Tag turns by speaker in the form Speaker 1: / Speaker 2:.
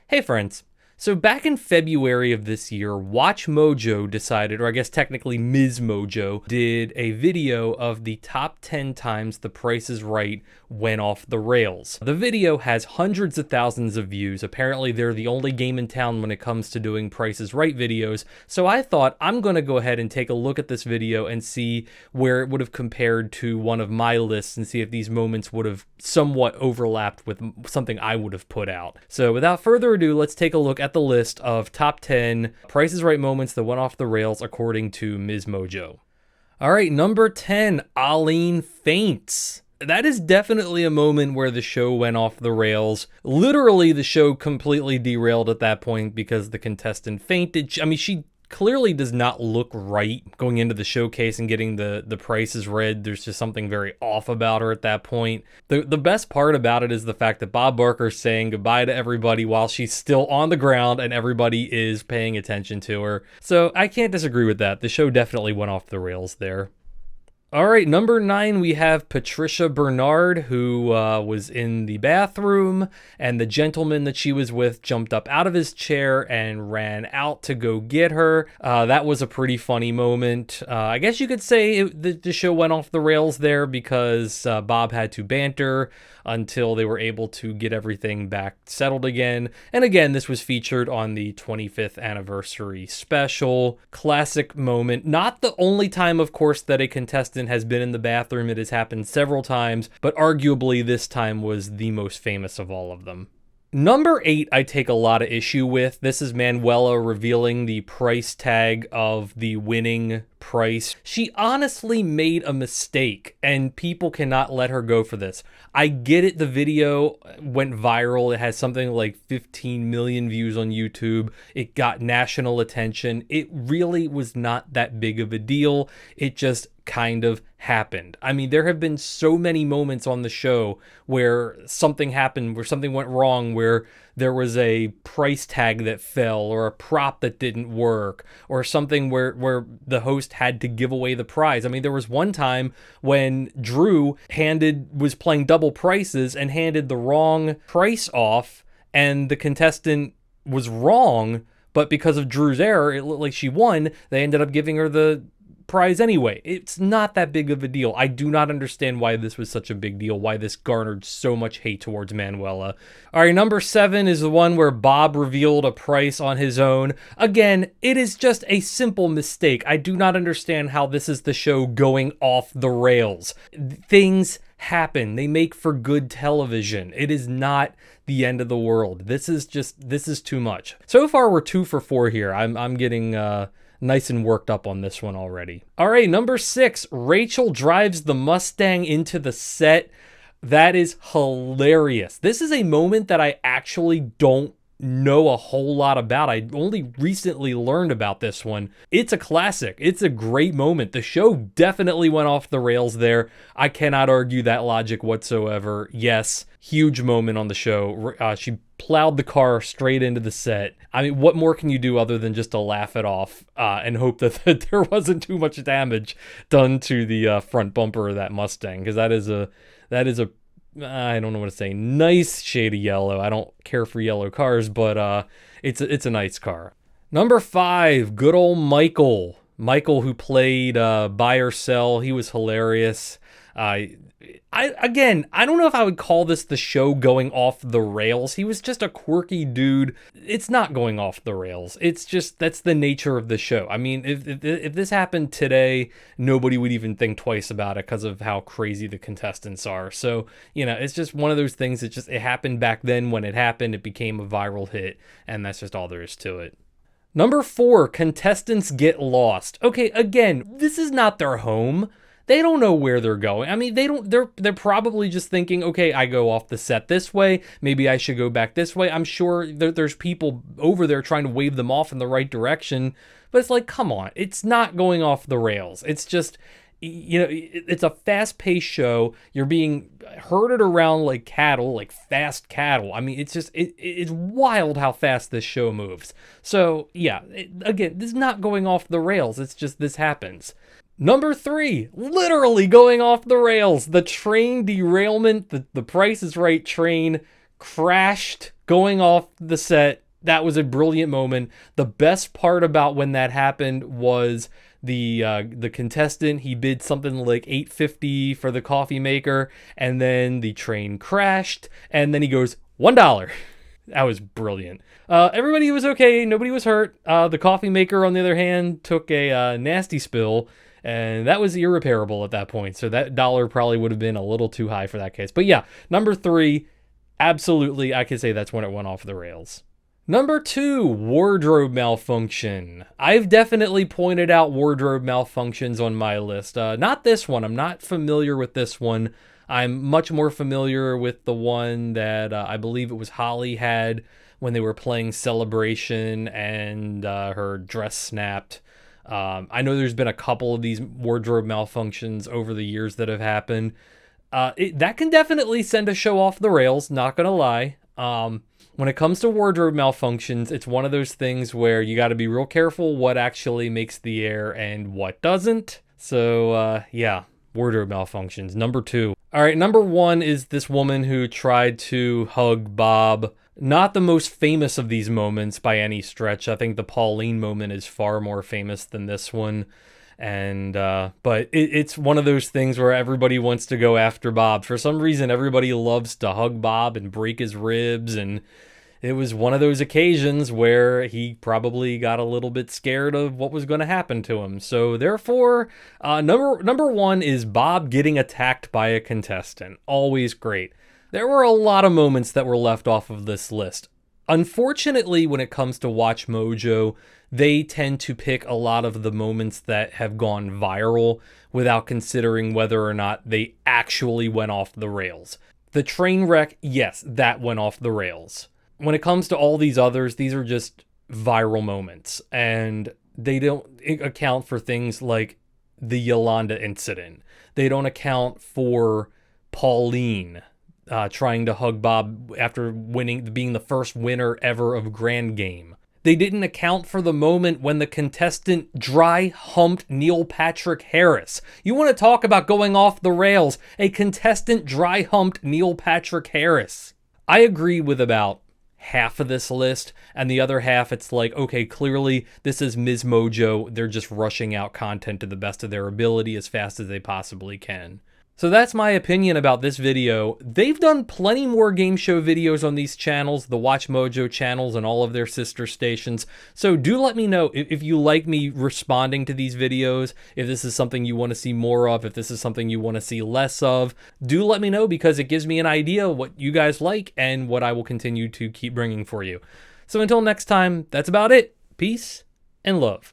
Speaker 1: Hey friends. So back in February of this year, Watch Mojo decided, or I guess technically Ms. Mojo, did a video of the top 10 times The Price is Right went off the rails. The video has hundreds of thousands of views. Apparently they're the only game in town when it comes to doing Price is Right videos. So I thought I'm going to go ahead and take a look at this video and see where it would have compared to one of my lists and see if these moments would have somewhat overlapped with something I would have put out. So without further ado, let's take a look at the list of top 10 Price is Right moments that went off the rails according to Ms. Mojo. All right, number 10, Alen Faints. That is definitely a moment where the show went off the rails. Literally, the show completely derailed at that point because the contestant fainted. I mean, she clearly does not look right going into the showcase and getting the prices read. There's just something very off about her at that point. The best part about it is the fact that Bob Barker's saying goodbye to everybody while she's still on the ground and everybody is paying attention to her. So I can't disagree with that. The show definitely went off the rails there. All right, number 9, we have Patricia Bernard, who was in the bathroom, and the gentleman that she was with jumped up out of his chair and ran out to go get her. That was a pretty funny moment. I guess you could say the show went off the rails there because Bob had to banter until they were able to get everything back settled again. And again, this was featured on the 25th anniversary special. Classic moment. Not the only time, of course, that a contestant has been in the bathroom. It has happened several times, but arguably this time was the most famous of all of them. Number 8, I take a lot of issue with. This is Manuella revealing the price tag of the winning price. She honestly made a mistake, and people cannot let her go for this. I get it, the video went viral. It has something like 15 million views on YouTube. It got national attention. It really was not that big of a deal. It just kind of happened. I mean, there have been so many moments on the show where something happened, where something went wrong, where there was a price tag that fell or a prop that didn't work or something where the host had to give away the prize. I mean, there was one time when Drew was playing double prices and handed the wrong price off, and the contestant was wrong, but because of Drew's error, it looked like she won. They ended up giving her the prize anyway. It's not that big of a deal. I do not understand why this was such a big deal, why this garnered so much hate towards Manuela. All right, number 7 is the one where Bob revealed a price on his own. Again, it is just a simple mistake. I do not understand how this is the show going off the rails. Things happen. They make for good television. It is not the end of the world. This is too much. So far, we're 2 for 4 here. I'm getting nice and worked up on this one already. All right, number 6, Rachel drives the Mustang into the set. That is hilarious. This is a moment that I actually don't know a whole lot about. I only recently learned about this one. It's a classic. It's a great moment. The show definitely went off the rails there. I cannot argue that logic whatsoever. Yes, huge moment on the show. She plowed the car straight into the set. I mean, what more can you do other than just to laugh it off and hope that there wasn't too much damage done to the front bumper of that Mustang? Because that is a I don't know what to say, nice shade of yellow. I don't care for yellow cars, but it's a nice car. Number 5, good old Michael. Michael, who played Buy or Sell. He was hilarious. I don't know if I would call this the show going off the rails. He was just a quirky dude. It's not going off the rails. It's just, that's the nature of the show. I mean, if this happened today, nobody would even think twice about it because of how crazy the contestants are. So, it's just one of those things. It happened back then. When it happened, it became a viral hit, and that's just all there is to it. Number 4, Contestants Get Lost. Okay, again, this is not their home. They don't know where they're going. I mean, they're probably just thinking, okay, I go off the set this way. Maybe I should go back this way. I'm sure there's people over there trying to wave them off in the right direction. But it's like, come on, it's not going off the rails. It's just, it's a fast-paced show. You're being herded around like cattle, like fast cattle. I mean, it's just, it's wild how fast this show moves. So, yeah, again, this is not going off the rails. It's just, this happens. Number 3, literally going off the rails. The train derailment, the Price is Right train crashed going off the set. That was a brilliant moment. The best part about when that happened was the contestant, he bid something like $8.50 for the coffee maker, and then the train crashed, and then he goes, $1. That was brilliant. Everybody was okay. Nobody was hurt. The coffee maker, on the other hand, took a nasty spill, and that was irreparable at that point. So that dollar probably would have been a little too high for that case. But yeah, number 3, absolutely, I could say that's when it went off the rails. Number 2, wardrobe malfunction. I've definitely pointed out wardrobe malfunctions on my list. Not this one. I'm not familiar with this one. I'm much more familiar with the one that I believe it was Holly had when they were playing Celebration and her dress snapped. I know there's been a couple of these wardrobe malfunctions over the years that have happened. That can definitely send a show off the rails, not gonna lie. When it comes to wardrobe malfunctions, it's one of those things where you got to be real careful what actually makes the air and what doesn't. So, yeah, wardrobe malfunctions. Number 2. All right, number 1 is this woman who tried to hug Bob. Not the most famous of these moments by any stretch. I think the Pauline moment is far more famous than this one. And but it's one of those things where everybody wants to go after Bob. For some reason, everybody loves to hug Bob and break his ribs, and it was one of those occasions where he probably got a little bit scared of what was going to happen to him. So therefore, number 1 is Bob getting attacked by a contestant. Always great. There were a lot of moments that were left off of this list. Unfortunately, when it comes to Watch Mojo, they tend to pick a lot of the moments that have gone viral without considering whether or not they actually went off the rails. The train wreck, yes, that went off the rails. When it comes to all these others, these are just viral moments, and they don't account for things like the Yolanda incident. They don't account for Pauline trying to hug Bob after being the first winner ever of Grand Game. They didn't account for the moment when the contestant dry humped Neil Patrick Harris. You want to talk about going off the rails? A contestant dry humped Neil Patrick Harris. I agree with about half of this list, and the other half, it's like, okay, clearly this is Ms. Mojo. They're just rushing out content to the best of their ability as fast as they possibly can. So that's my opinion about this video. They've done plenty more game show videos on these channels, the Watch Mojo channels and all of their sister stations. So do let me know if you like me responding to these videos, if this is something you want to see more of, if this is something you want to see less of. Do let me know, because it gives me an idea what you guys like and what I will continue to keep bringing for you. So until next time, that's about it. Peace and love.